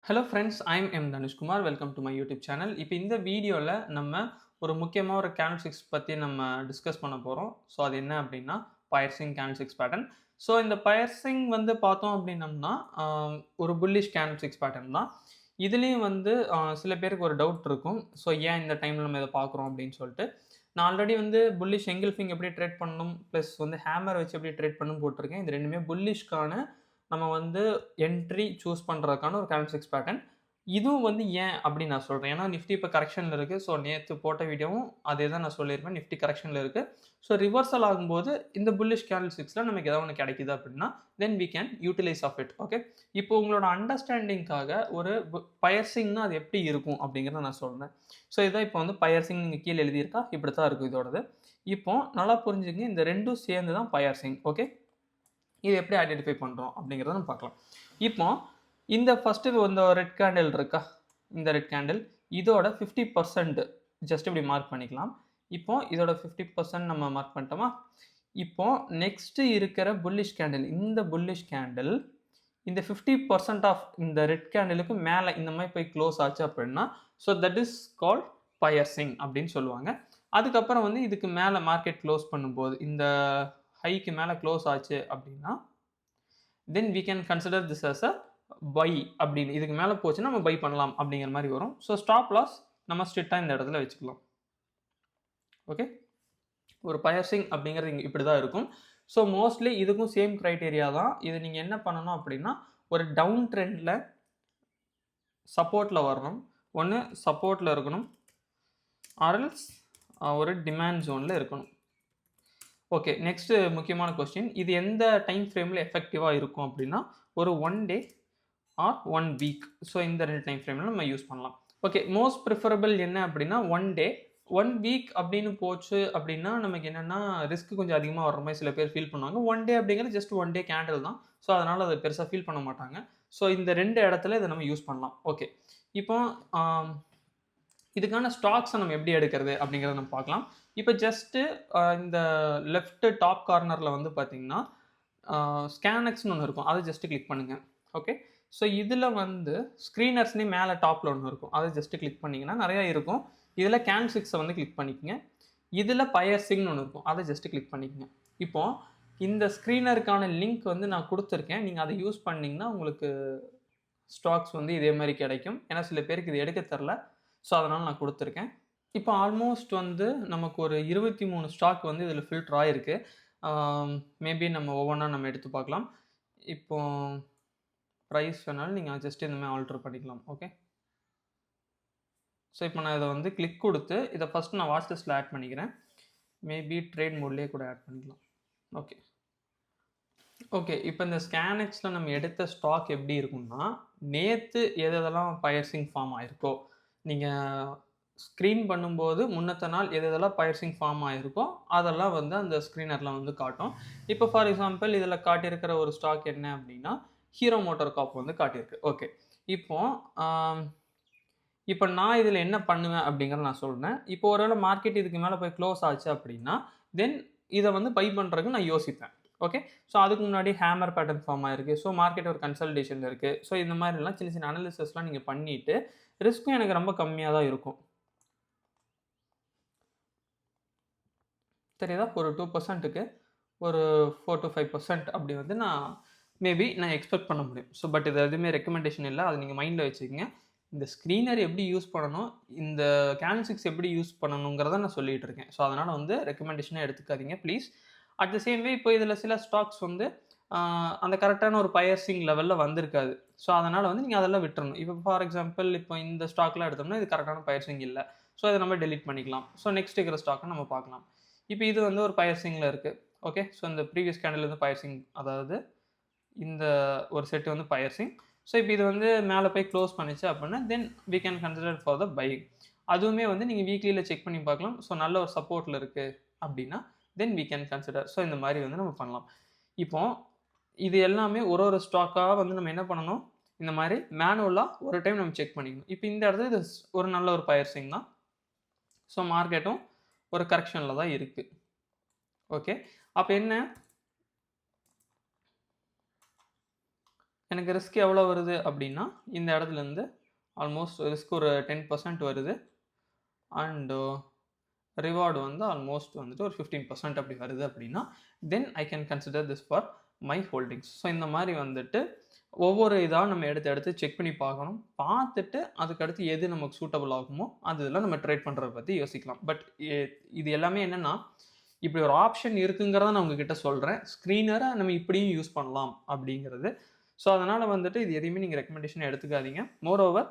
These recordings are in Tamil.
Hello friends, I'm M Dhanushkumar. Welcome to my YouTube channel. இப்போ இந்த வீடியோவில் நம்ம ஒரு முக்கியமாக ஒரு கேண்டில்ஸ்டிக்ஸ் பற்றி நம்ம டிஸ்கஸ் பண்ண போகிறோம். ஸோ அது என்ன அப்படின்னா பயர்சிங் கேண்டில்ஸ்டிக்ஸ் பேட்டர்ன். ஸோ இந்த பயர்சிங் வந்து பார்த்தோம் அப்படின்னம்னா ஒரு புல்லிஷ் கேண்டில்ஸ்டிக்ஸ் பேட்டர்ன் தான். இதுலேயும் வந்து சில பேருக்கு ஒரு டவுட் இருக்கும். ஸோ ஏன் இந்த டைமில் நம்ம இதை பார்க்குறோம் அப்படின்னு சொல்லிட்டு. நான் ஆல்ரெடி வந்து புல்லிஷ் எங்கில்ஃபிங் எப்படி ட்ரேட் பண்ணணும் ப்ளஸ் வந்து ஹேமர் வச்சு எப்படி ட்ரேட் பண்ணணும் போட்டிருக்கேன். இது ரெண்டுமே புல்லிஷ்கான நம்ம வந்து என்ட்ரி சூஸ் பண்ணுறதுக்கான ஒரு கேண்டில்ஸ்டிக்ஸ் பேட்டர்ன். இதுவும் வந்து ஏன் அப்படி நான் சொல்கிறேன். ஏன்னா நிஃப்டி இப்போ கரெக்ஷனில் இருக்குது. ஸோ நேற்று போட்ட வீடியோவும் அதே தான் நான் சொல்லியிருப்பேன். நிஃப்டி கரெக்ஷனில் இருக்குது. ஸோ ரிவர்சல் ஆகும்போது இந்த புல்லிஷ் கேண்டில்ஸ்டிக்ஸில் நமக்கு ஏதாவது ஒன்று கிடைக்குது அப்படின்னா then we can utilize of it. Okay, இப்போ உங்களோட அண்டர்ஸ்டாண்டிங்காக ஒரு பயர்சிங்னா அது எப்படி இருக்கும் அப்படிங்கிறத நான் சொல்கிறேன். ஸோ இதான் இப்போ வந்து பயர்சிங் நீங்கள் கீழே எழுதியிருக்கா, இப்படி தான் இருக்கும் இதோடது. இப்போ நல்லா புரிஞ்சுங்க, இந்த ரெண்டும் சேர்ந்து தான் பயர்சிங். ஓகே, இது எப்படி ஐடென்டிஃபை பண்ணுறோம் அப்படிங்கிறத நம்ம பார்க்கலாம். இப்போ இந்த ஃபஸ்ட்டு இந்த ரெட் கேண்டில் இருக்கா, இந்த ரெட் கேண்டில் இதோட 50% ஜஸ்ட் இப்படி மார்க் பண்ணிக்கலாம். இப்போ இதோட 50% நம்ம மார்க் பண்ணிட்டோமா. இப்போ நெக்ஸ்ட்டு இருக்கிற புல்லிஷ் கேண்டில், இந்த புல்லிஷ் கேண்டில் இந்த 50% ஆஃப் இந்த ரெட் கேண்டிலுக்கு மேலே இந்த மாதிரி போய் க்ளோஸ் ஆச்சு அப்படின்னா ஸோ தட் இஸ் கால்ட் பயர்சிங் அப்படின்னு சொல்லுவாங்க. அதுக்கப்புறம் வந்து இதுக்கு மேலே மார்க்கெட் க்ளோஸ் பண்ணும்போது இந்த ஹைக்கு மேலே க்ளோஸ் ஆச்சு அப்படின்னா then we can consider this as a buy அப்படின்னு. இதுக்கு மேலே போச்சுன்னா நம்ம பை பண்ணலாம் அப்படிங்கிற மாதிரி வரும். ஸோ ஸ்டாப் லாஸ் நம்ம ஸ்ட்ரிக்டாக இந்த இடத்துல வச்சுக்கலாம். ஓகே, ஒரு பயர்சிங் அப்படிங்கிறது இங்கே இப்படி தான் இருக்கும். ஸோ மோஸ்ட்லி இதுக்கும் சேம் க்ரைட்டீரியா தான். இது நீங்கள் என்ன பண்ணணும் அப்படின்னா ஒரு டவுன் ட்ரெண்டில் சப்போர்ட்டில் வரணும். ஒன்று சப்போர்ட்டில் இருக்கணும், ஆர்எல்ஸ் ஒரு டிமாண்ட் ஜோனில் இருக்கணும். ஓகே, நெக்ஸ்ட்டு முக்கியமான கொஸ்டின், இது எந்த டைம் ஃப்ரேமில் எஃபெக்டிவாக இருக்கும் அப்படின்னா ஒரு 1 டே ஆர் 1 வீக். ஸோ இந்த 2 டைம் ஃப்ரேமில் நம்ம யூஸ் பண்ணலாம். ஓகே, மோஸ்ட் ப்ரிஃபரபிள் என்ன அப்படின்னா 1 டே. 1 வீக் அப்படின்னு போச்சு அப்படின்னா நமக்கு என்னென்னா ரிஸ்க் கொஞ்சம் அதிகமாக வர்ற மாதிரி சில பேர் ஃபீல் பண்ணுவாங்க. 1 டே அப்படிங்கிறது ஜஸ்ட் 1 டே கேண்டில் தான். ஸோ அதனால் அதை பெருசாக ஃபீல் பண்ண மாட்டாங்க. ஸோ இந்த 2 இடத்துல இதை நம்ம யூஸ் பண்ணலாம். ஓகே, இப்போ இதுக்கான ஸ்டாக்ஸை நம்ம எப்படி எடுக்கிறது அப்படிங்கிறத நம்ம பார்க்கலாம். இப்போ ஜஸ்ட்டு இந்த லெஃப்ட் டாப் கார்னரில் வந்து பார்த்தீங்கன்னா ஸ்கேனக்ஸ்னு ஒன்று இருக்கும். அதை ஜஸ்ட்டு கிளிக் பண்ணுங்கள். ஓகே, ஸோ இதில் வந்து ஸ்க்ரீனர்ஸ்னே மேலே டாப்பில் ஒன்று இருக்கும். அதை ஜஸ்ட்டு கிளிக் பண்ணிங்கன்னா நிறையா இருக்கும். இதில் கேண்டில்ஸ்டிக்ஸை வந்து கிளிக் பண்ணிக்கோங்க. இதில் பயர்சிங்னு ஒன்று இருக்கும். அதை ஜஸ்ட்டு கிளிக் பண்ணிக்கோங்க. இப்போது இந்த ஸ்க்ரீனருக்கான லிங்க் வந்து நான் கொடுத்துருக்கேன். நீங்கள் அதை யூஸ் பண்ணிங்கன்னா உங்களுக்கு ஸ்டாக்ஸ் வந்து இதே மாதிரி கிடைக்கும். ஏன்னா சில பேருக்கு இது எடுக்க தெரில. ஸோ அதனால் நான் கொடுத்துருக்கேன். இப்போ ஆல்மோஸ்ட் வந்து நமக்கு ஒரு 23 ஸ்டாக் வந்து இதில் ஃபில்டர் ஆகிருக்கு. மேபி நம்ம ஒவ்வொன்றா நம்ம எடுத்து பார்க்கலாம். இப்போ ப்ரைஸ் வேணாலும் நீங்கள் ஜஸ்ட் இந்த மாதிரி ஆல்டர் பண்ணிக்கலாம். ஓகே, ஸோ இப்போ நான் இதை வந்து கிளிக் கொடுத்து இதை ஃபஸ்ட்டு நான் வாட்ச் லிஸ்ட்டில் ஆட் பண்ணிக்கிறேன். மேபி ட்ரேட் மோட்லேயே கூட ஆட் பண்ணிக்கலாம். ஓகே ஓகே, இப்போ இந்த ஸ்கேனெக்ஸில் நம்ம எடுத்த ஸ்டாக் எப்படி இருக்கும்னா நேற்று எதெல்லாம் பயர்சிங் ஃபார்ம் ஆகிருக்கோ, நீங்கள் ஸ்க்ரீன் பண்ணும்போது முன்னத்த நாள் எதெல்லாம் பயர்சிங் ஃபார்ம் ஆகிருக்கோ அதெல்லாம் வந்து அந்த ஸ்க்ரீனரில் வந்து காட்டும். இப்போ ஃபார் எக்ஸாம்பிள் இதில் காட்டியிருக்கிற ஒரு ஸ்டாக் என்ன அப்படின்னா ஹீரோ மோட்டார் கார்ப் வந்து காட்டியிருக்கு. ஓகே, இப்போ நான் இதில் என்ன பண்ணுவேன் அப்படிங்கிறத நான் சொல்கிறேன். இப்போ ஒருவேளை மார்க்கெட் இதுக்கு மேலே போய் க்ளோஸ் ஆச்சு அப்படின்னா தென் இதை வந்து பை பண்ணுறதுக்கு நான் யோசிப்பேன். ஓகே, ஸோ அதுக்கு முன்னாடி ஹேமர் பேட்டர்ன் ஃபார்ம் ஆயிருக்கு. ஸோ மார்க்கெட் ஒரு கன்சல்டேஷனில் இருக்குது. ஸோ இந்த மாதிரிலாம் சின்ன சின்ன அனாலிசிஸ்லாம் நீங்கள் பண்ணிவிட்டு ரிஸ்க்கும் எனக்கு ரொம்ப கம்மியாக தான் இருக்கும். தெரியுதா, ஒரு 2%க்கு ஒரு 4 to 5% அப்படி வந்து நான் எக்ஸ்பெக்ட் பண்ண முடியும். ஸோ பட் இது எதுவுமே ரெக்கமெண்டேஷன் இல்லை. அதை நீங்கள் மைண்டில் வச்சுக்கோங்க. இந்த ஸ்க்ரீனர் எப்படி யூஸ் பண்ணணும், இந்த கேண்டில்ஸ்டிக்ஸ் எப்படி யூஸ் பண்ணணுங்கிறத நான் சொல்லிகிட்டு இருக்கேன். ஸோ அதனால் வந்து ரெக்கமெண்டேஷனாக எடுத்துக்காதீங்க please. At the same way இப்போ இதில் சில ஸ்டாக்ஸ் வந்து அந்த கரெக்டான ஒரு பயர்சிங் லெவலில் வந்திருக்காது. ஸோ அதனால் வந்து நீங்கள் அதெல்லாம் விட்டுறணும். இப்போ ஃபார் எக்ஸாம்பிள் இப்போ இந்த ஸ்டாக்லாம் எடுத்தோம்னா இது கரெக்டான பயர்சிங் இல்லை. ஸோ இதை நம்ம டெலீட் பண்ணிக்கலாம். ஸோ நெக்ஸ்ட் இருக்கிற ஸ்டாக்கை நம்ம பார்க்கலாம். இப்போ இது வந்து ஒரு பயர்சிங்கில் இருக்குது. ஓகே, ஸோ இந்த ப்ரீவியஸ் கேண்டில் வந்து பயர்சிங், அதாவது இந்த ஒரு செட் வந்து பயர்சிங். ஸோ இப்போ இது வந்து மேலே போய் க்ளோஸ் பண்ணிச்சு அப்படின்னா then we can consider for the buy. அதுவுமே வந்து நீங்கள் வீக்லியில் செக் பண்ணி பார்க்கலாம். ஸோ நல்ல ஒரு சப்போர்ட்டில் இருக்குது அப்படின்னா then we can consider. So இந்த மாதிரி வந்து நம்ம பண்ணலாம். இப்போ இது எல்லாமே ஒரு ஸ்டாக்காக வந்து நம்ம என்ன பண்ணணும், இந்த மாதிரி மேனுவலாக ஒரு டைம் நம்ம செக் பண்ணிக்கணும். இப்போ இந்த இடத்துல இது ஒரு நல்ல ஒரு பயர்சிங் தான். ஸோ மார்க்கெட்டும் ஒரு கரெக்ஷனில் தான் இருக்குது. ஓகே, அப்போ எனக்கு ரிஸ்க் எவ்வளோ வருது அப்படின்னா, இந்த இடத்துலேருந்து ஆல்மோஸ்ட் ரிஸ்க் ஒரு 10% வருது. அண்ட் ரிவார்டு வந்து ஆல்மோஸ்ட் வந்துட்டு ஒரு 15% அப்படி வருது அப்படின்னா, then I can consider this for my holdings. So இந்த மாதிரி வந்துட்டு ஒவ்வொரு இதாக நம்ம எடுத்து எடுத்து செக் பண்ணி பார்க்கணும். பார்த்துட்டு அதுக்கடுத்து எது நமக்கு சூட்டபிள் ஆகுமோ அது இதெல்லாம் நம்ம ட்ரேட் பண்ணுறத பற்றி யோசிக்கலாம். பட் இது எல்லாமே என்னென்னா, இப்படி ஒரு ஆப்ஷன் இருக்குங்கிறத நான் உங்ககிட்ட சொல்கிறேன். ஸ்க்ரீனரை நம்ம இப்படியும் யூஸ் பண்ணலாம் அப்படிங்கிறது. ஸோ அதனால் வந்துட்டு இது எதையுமே நீங்கள் ரெக்கமெண்டேஷன் எடுத்துக்காதீங்க. மோரோவர்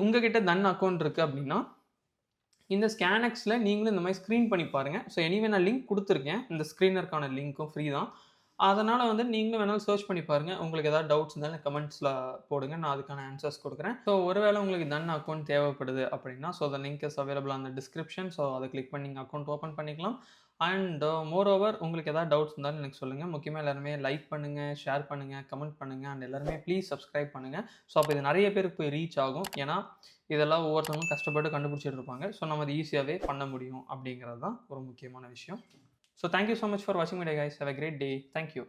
உங்ககிட்ட தன் அக்கௌண்ட் இருக்குது அப்படின்னா, இந்த ஸ்கேனக்ஸில் நீங்களும் இந்த மாதிரி ஸ்க்ரீன் பண்ணி பாருங்கள். ஸோ எனிவே நான் லிங்க் கொடுத்துருக்கேன். இந்த ஸ்க்ரீனருக்கான லிங்க்கும் ஃப்ரீ தான். அதனால் வந்து நீங்களும் வேணாலும் சர்ச் பண்ணி பாருங்கள். உங்களுக்கு ஏதாவது டவுட்ஸ் இருந்தாலும் கமெண்ட்ஸில் போடுங்க. நான் அதுக்கான ஆன்சர்ஸ் கொடுக்குறேன். ஸோ ஒருவேளை உங்களுக்கு தன் அக்கௌண்ட் தேவைப்படுது அப்படின்னா, so the link is available on the description. So அதை கிளிக் பண்ணி நீங்கள் அக்கௌண்ட் ஓப்பன் பண்ணிக்கலாம். அண்ட் மோரோவர் உங்களுக்கு ஏதாவது டவுட்ஸ் இருந்தாலும் எனக்கு சொல்லுங்கள். முக்கியமாக எல்லாருமே லைக் பண்ணுங்கள், ஷேர் பண்ணுங்கள், கமெண்ட் பண்ணுங்கள். அண்ட் எல்லாருமே ப்ளீஸ் சப்ஸ்கிரைப் பண்ணுங்கள். ஸோ அப்போ இது நிறைய பேருக்கு போய் ரீச் ஆகும். ஏன்னா இதெல்லாம் ஒவ்வொருத்தவங்களும் கஷ்டப்பட்டு கண்டுபிடிச்சிட்டு இருப்பாங்க. ஸோ நம்ம அது ஈஸியாகவே பண்ண முடியும் அப்படிங்கிறது தான் ஒரு முக்கியமான விஷயம். So thank you so much for வாட்சிங் video guys. Have a great day. Thank you.